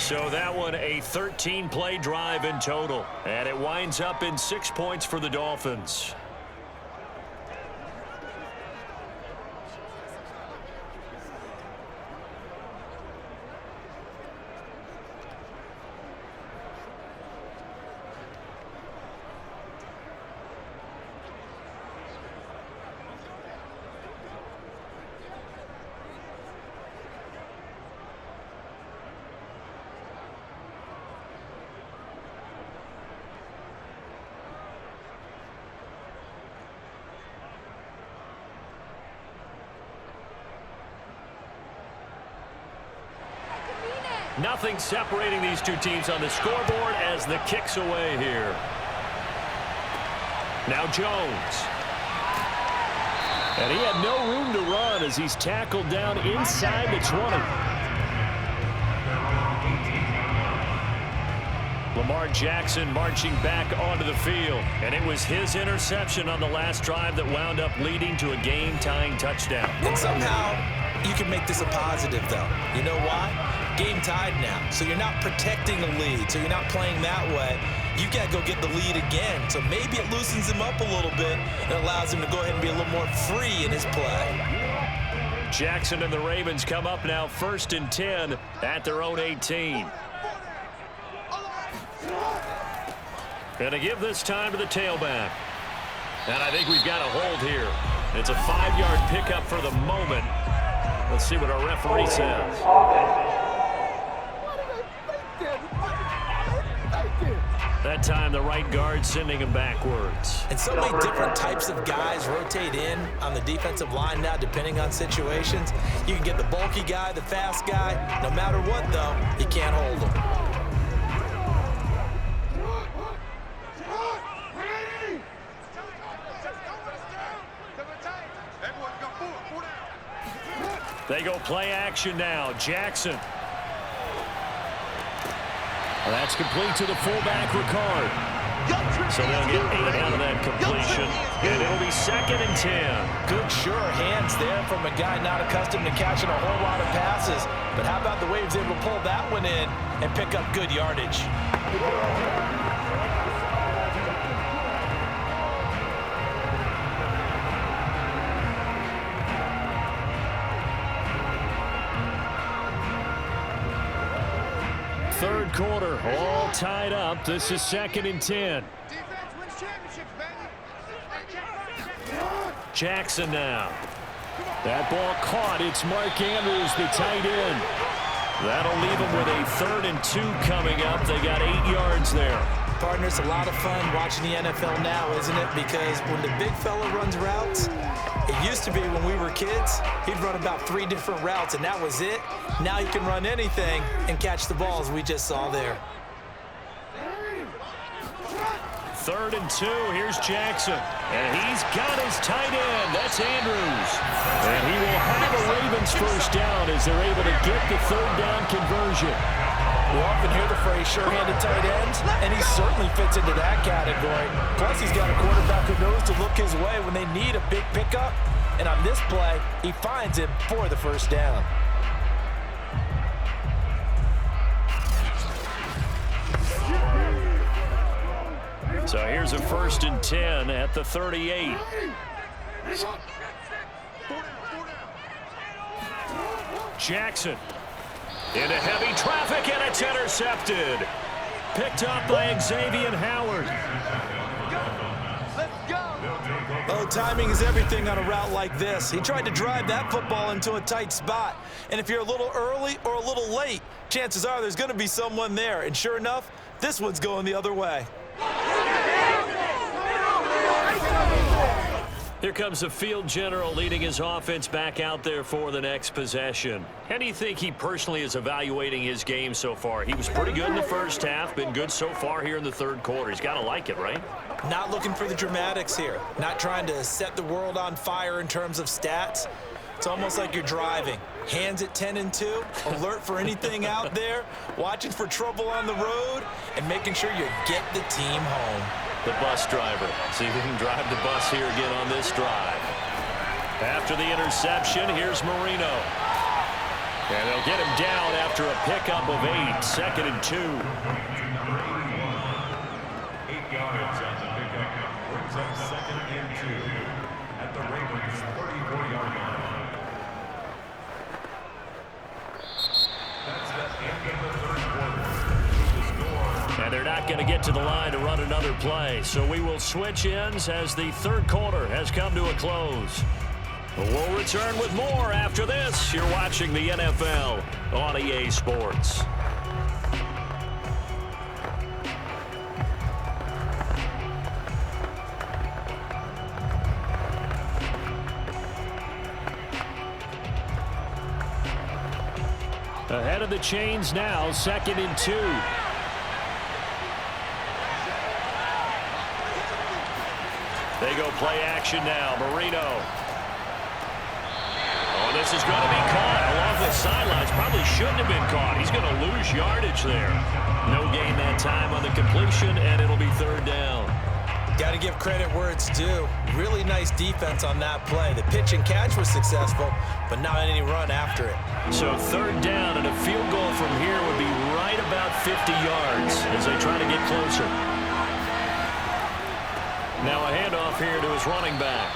So that one a 13-play drive in total. And it winds up in 6 points for the Dolphins. Nothing separating these two teams on the scoreboard as the kick's away here. Now Jones. And he had no room to run as he's tackled down inside the 20. Lamar Jackson marching back onto the field. And it was his interception on the last drive that wound up leading to a game-tying touchdown. And somehow you can make this a positive, though. You know why? Game tied now, so you're not protecting the lead, so you're not playing that way. You got to go get the lead again, so maybe it loosens him up a little bit and allows him to go ahead and be a little more free in his play. Jackson and the Ravens come up now 1st and 10 at their own 18. Gonna give this time to the tailback. And I think we've got a hold here. It's a 5-yard pickup for the moment. Let's see what our referee says. That time the right guard sending him backwards. And so many different types of guys rotate in on the defensive line now depending on situations. You can get the bulky guy, the fast guy. No matter what, though, you can't hold them. They go play action now. Jackson. Well, that's complete to the fullback, Ricard. So they'll get 8 out of that completion. And it'll be 2nd and 10. Good, sure hands there from a guy not accustomed to catching a whole lot of passes. But how about the way he was able to pull that one in and pick up good yardage? Third quarter, all tied up. This is 2nd and 10. Jackson now. That ball caught. It's Mark Andrews, the tight end. That'll leave them with a 3rd and 2 coming up. They got 8 yards there. Partners, a lot of fun watching the NFL now, isn't it? Because when the big fella runs routes, it used to be when we were kids, he'd run about 3 different routes, and that was it. Now he can run anything and catch the balls we just saw there. 3rd and 2. Here's Jackson. And he's got his tight end. That's Andrews. And he will have a Ravens first down as they're able to get the 3rd down conversion. We often hear the phrase sure-handed tight ends, and he certainly fits into that category. Plus, he's got a quarterback who knows to look his way when they need a big pickup. And on this play, he finds him for the first down. So here's a 1st and 10 at the 38. Jackson into heavy traffic, and it's intercepted. Picked up by Xavier Howard. Oh, timing is everything on a route like this. He tried to drive that football into a tight spot. And if you're a little early or a little late, chances are there's going to be someone there. And sure enough, this one's going the other way. Here comes the field general leading his offense back out there for the next possession. How do you think he personally is evaluating his game so far? He was pretty good in the first half, been good so far here in the 3rd quarter. He's got to like it, right? Not looking for the dramatics here. Not trying to set the world on fire in terms of stats. It's almost like you're driving. Hands at 10 and 2, alert for anything out there, watching for trouble on the road, and making sure you get the team home. The bus driver. See if he can drive the bus here again on this drive. After the interception, here's Marino. And they'll get him down after a pickup of 8, 2nd and 2. 8 yards on the pickup. Brings up 2nd and 2 at the Ravens' 34-yard line. That's the end of the third quarter. And they're not going to get to the line to run another play. So we will switch ends as the third quarter has come to a close. We'll return with more after this. You're watching the NFL on EA Sports. Ahead of the chains now, 2nd and 2. They go play action now. Marino. Oh, this is going to be caught along the sidelines. Probably shouldn't have been caught. He's going to lose yardage there. No gain that time on the completion, and it'll be 3rd down. Got to give credit where it's due. Really nice defense on that play. The pitch and catch was successful, but not any run after it. So 3rd down, and a field goal from here would be right about 50 yards as they try to get closer. Now a handoff here to his running back.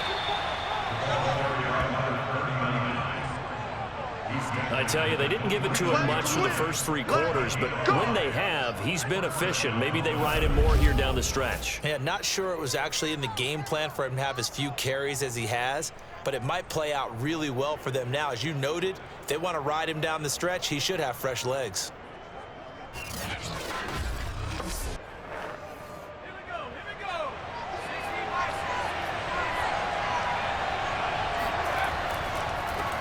I tell you, they didn't give it to him much for the first 3 quarters, but when they have, he's been efficient. Maybe they ride him more here down the stretch. Yeah, not sure it was actually in the game plan for him to have as few carries as he has, but it might play out really well for them now. As you noted, if they want to ride him down the stretch, he should have fresh legs.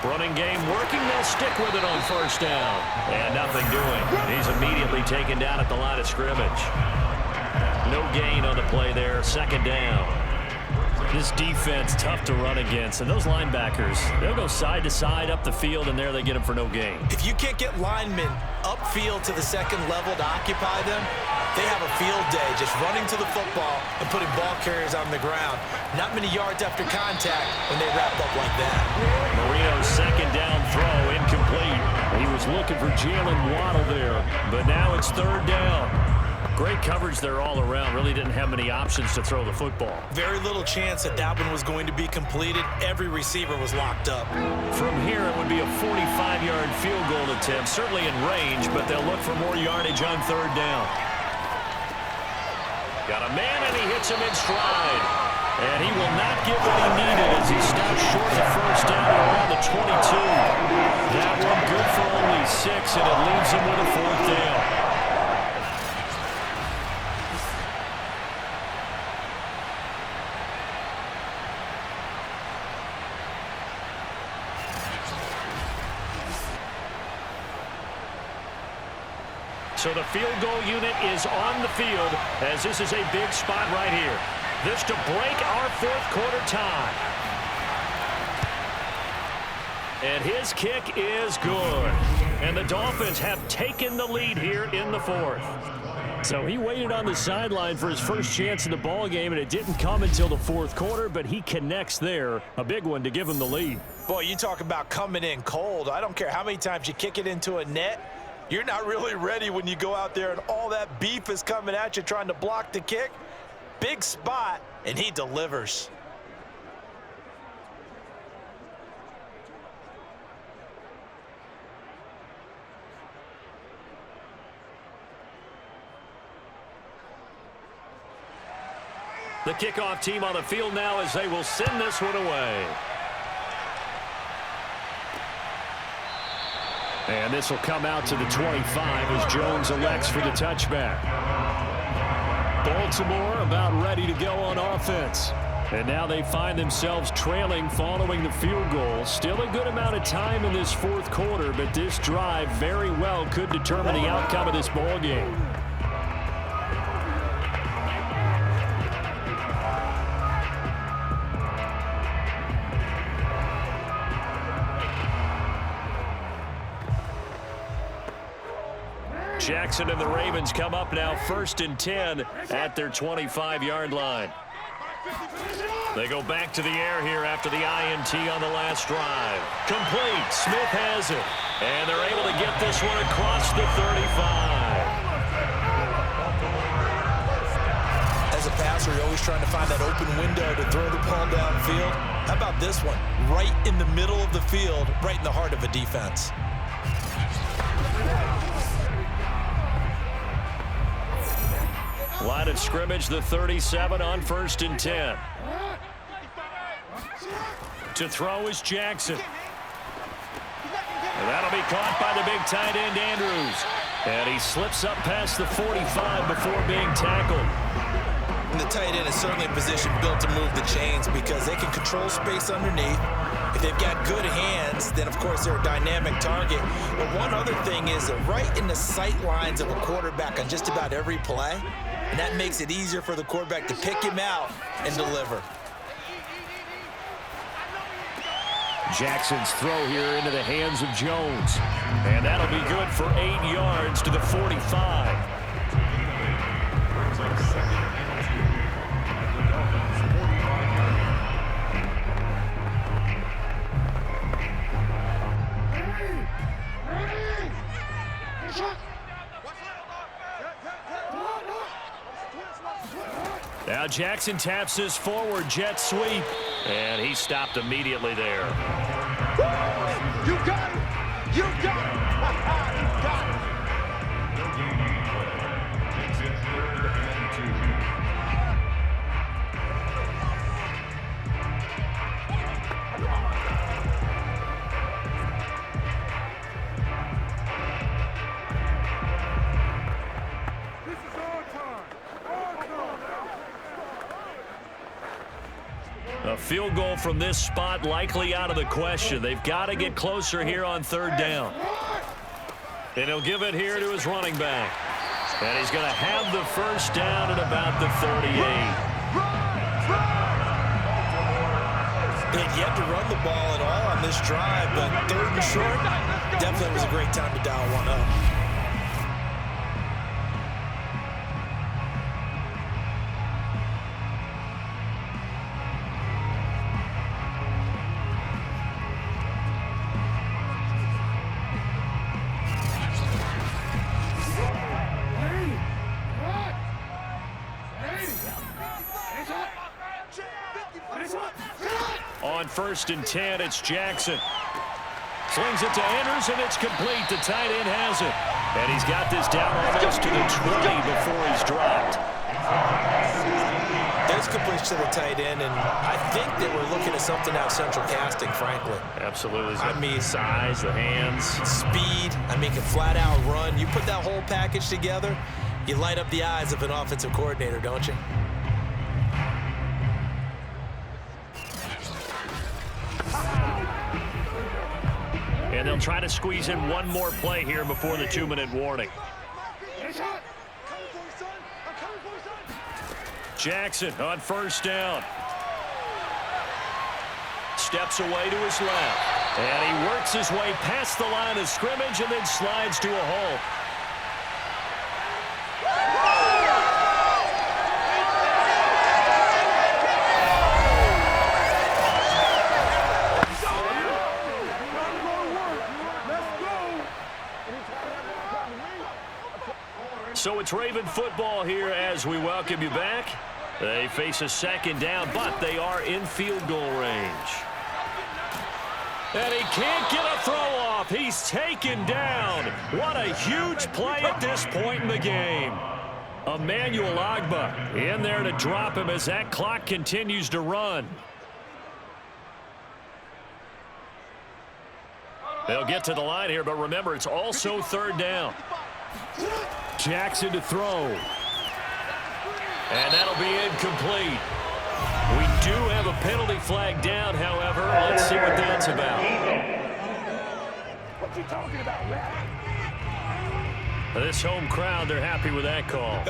Running game working. They'll stick with it on 1st down. And nothing doing. He's immediately taken down at the line of scrimmage. No gain on the play there. 2nd down. This defense tough to run against. And those linebackers, they'll go side to side up the field, and there they get them for no gain. If you can't get linemen upfield to the 2nd level to occupy them, they have a field day just running to the football and putting ball carriers on the ground. Not many yards after contact when they wrap up like that. Marino's 2nd down throw incomplete. He was looking for Jalen Waddle there, but now it's 3rd down. Great coverage there all around. Really didn't have many options to throw the football. Very little chance that that one was going to be completed. Every receiver was locked up. From here, it would be a 45-yard field goal attempt, certainly in range, but they'll look for more yardage on 3rd down. Got a man, and he hits him in stride. And he will not get what he needed as he stops short of the 1st down around the 22. That one good for only 6, and it leaves him with a 4th down. So the field goal unit is on the field as this is a big spot right here. This to break our 4th quarter tie. And his kick is good. And the Dolphins have taken the lead here in the 4th. So he waited on the sideline for his first chance in the ball game, and it didn't come until the 4th quarter, but he connects there. A big one to give him the lead. Boy, you talk about coming in cold. I don't care how many times you kick it into a net. You're not really ready when you go out there and all that beef is coming at you trying to block the kick. Big spot, and he delivers. The kickoff team on the field now as they will send this one away. And this will come out to the 25 as Jones elects for the touchback. Baltimore about ready to go on offense. And now they find themselves trailing following the field goal. Still a good amount of time in this 4th quarter, but this drive very well could determine the outcome of this ball game. Jackson and the Ravens come up now 1st and 10 at their 25-yard line. They go back to the air here after the INT on the last drive. Complete. Smith has it. And they're able to get this one across the 35. As a passer, you're always trying to find that open window to throw the ball downfield. How about this one? Right in the middle of the field, right in the heart of a defense. Line of scrimmage, the 37 on 1st and 10. To throw is Jackson. And that'll be caught by the big tight end, Andrews. And he slips up past the 45 before being tackled. And the tight end is certainly a position built to move the chains because they can control space underneath. If they've got good hands, then, of course, they're a dynamic target. But one other thing is they're right in the sight lines of a quarterback on just about every play. And that makes it easier for the quarterback to pick him out and deliver. Jackson's throw here into the hands of Jones. And that'll be good for 8 yards to the 45. Now Jackson taps his forward jet sweep, and he stopped immediately there. You got it! You got it! You got it! Makes it 3rd and 2. A field goal from this spot likely out of the question. They've got to get closer here on 3rd down. And he'll give it here to his running back. And he's going to have the 1st down at about the 38. They had yet to run the ball at all on this drive, but 3rd and short definitely was a great time to dial one up. On 1st and 10, it's Jackson. Slings it to Andrews, and it's complete. The tight end has it. And he's got this down almost to the 20 before he's dropped. There's completion to the tight end, and I think they were looking at something out central casting, frankly. Absolutely. I mean, size, the hands. Speed, I mean, can flat-out run. You put that whole package together, you light up the eyes of an offensive coordinator, don't you? And they'll try to squeeze in one more play here before the 2-minute warning. Jackson on 1st down. Steps away to his left. And he works his way past the line of scrimmage and then slides to a hole. So it's Raven football here as we welcome you back. They face a 2nd down, but they are in field goal range. And he can't get a throw off. He's taken down. What a huge play at this point in the game. Emmanuel Agba in there to drop him as that clock continues to run. They'll get to the line here, but remember, it's also 3rd down. Jackson to throw. And that'll be incomplete. We do have a penalty flag down, however. Let's see what that's about. What you talking about, man? This home crowd, they're happy with that call.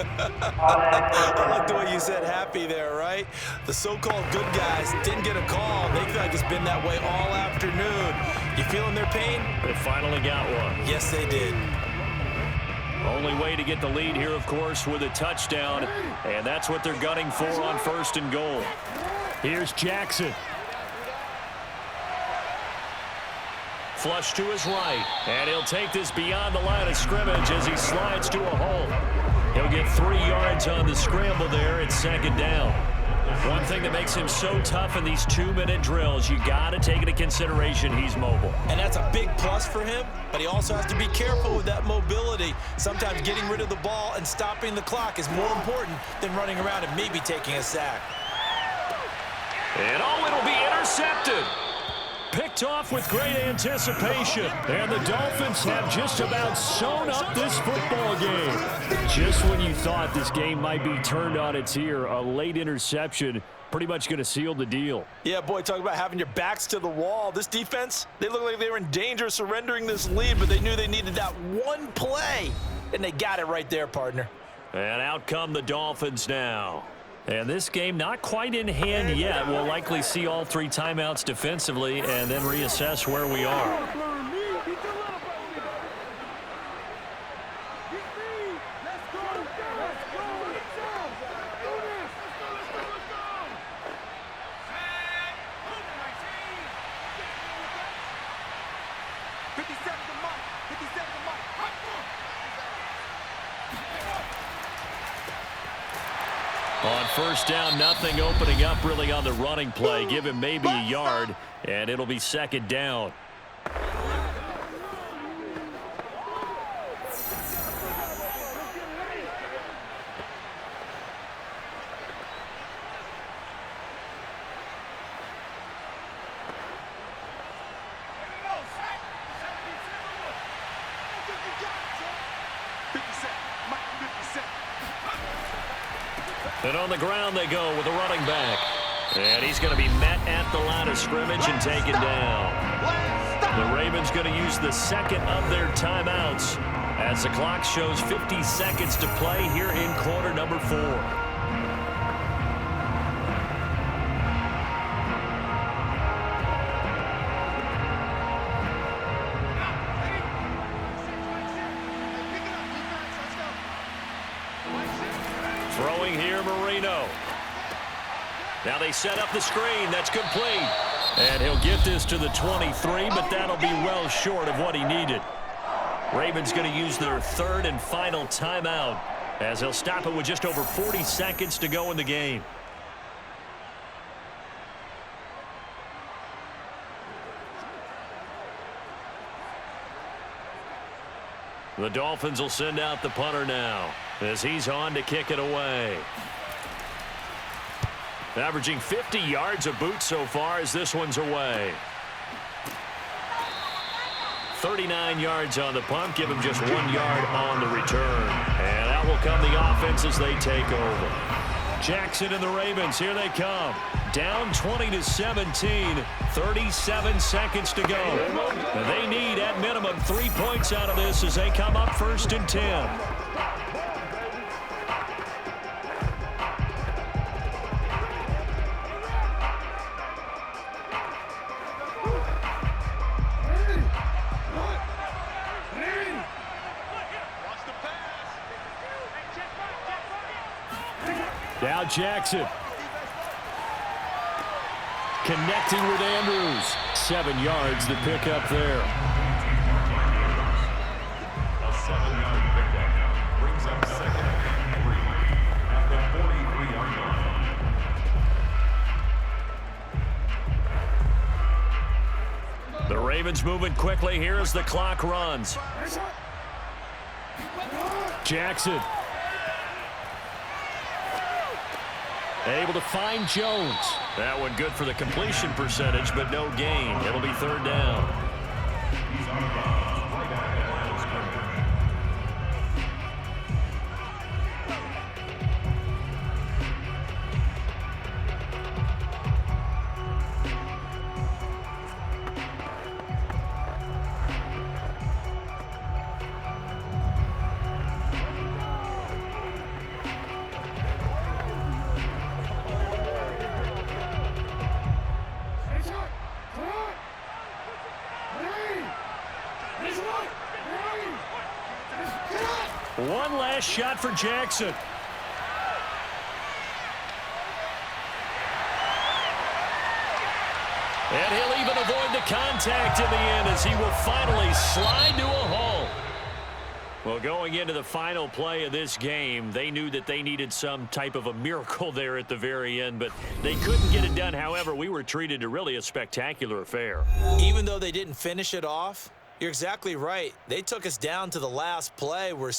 I like the way you said happy there, right? The so-called good guys didn't get a call. They feel like it's been that way all afternoon. You feeling their pain? They finally got one. Yes, they did. Only way to get the lead here, of course, with a touchdown, and that's what they're gunning for on 1st and goal. Here's Jackson. Flush to his right, and he'll take this beyond the line of scrimmage as he slides to a hole. He'll get 3 yards on the scramble there. It's 2nd down. One thing that makes him so tough in these 2-minute drills, you got to take into consideration he's mobile. And that's a big plus for him, but he also has to be careful with that mobility. Sometimes getting rid of the ball and stopping the clock is more important than running around and maybe taking a sack. And it'll be intercepted. Picked off with great anticipation. And the Dolphins have just about sewn up this football game. Just when you thought this game might be turned on its ear, a late interception pretty much going to seal the deal. Yeah, boy, talk about having your backs to the wall. This defense, they look like they were in danger of surrendering this lead, but they knew they needed that one play, and they got it right there, partner. And out come the Dolphins now. And this game not quite in hand yet. We'll likely see all 3 timeouts defensively and then reassess where we are. On 1st down, nothing opening up really on the running play. Give him maybe a yard, and it'll be 2nd down. And on the ground they go with a running back. And he's going to be met at the line of scrimmage and taken down. The Ravens going to use the 2nd of their timeouts as the clock shows 50 seconds to play here in quarter number 4. Throwing here, Marino. Now they set up the screen. That's complete. And he'll get this to the 23, but that'll be well short of what he needed. Ravens going to use their 3rd and final timeout as they'll stop it with just over 40 seconds to go in the game. The Dolphins will send out the punter now as he's on to kick it away. Averaging 50 yards a boot so far as this one's away. 39 yards on the punt, give him just 1 yard on the return. And out will come the offense as they take over. Jackson and the Ravens, here they come. Down 20-17, 37 seconds to go. And they need, at minimum, 3 points out of this as they come up 1st and 10. Now Jackson. Connecting with Andrews. 7 yards to pick up there. A 7-yard pickup brings up 2nd and 3 at the 43-yard line. The Ravens moving quickly here as the clock runs. Jackson. Able to find Jones. That one good for the completion percentage, but no gain. It'll be 3rd down. He's on the ground right at the line of scrimmage. One last shot for Jackson. And he'll even avoid the contact in the end as he will finally slide to a hole. Well, going into the final play of this game, they knew that they needed some type of a miracle there at the very end, but they couldn't get it done. However, we were treated to really a spectacular affair. Even though they didn't finish it off, you're exactly right. They took us down to the last play where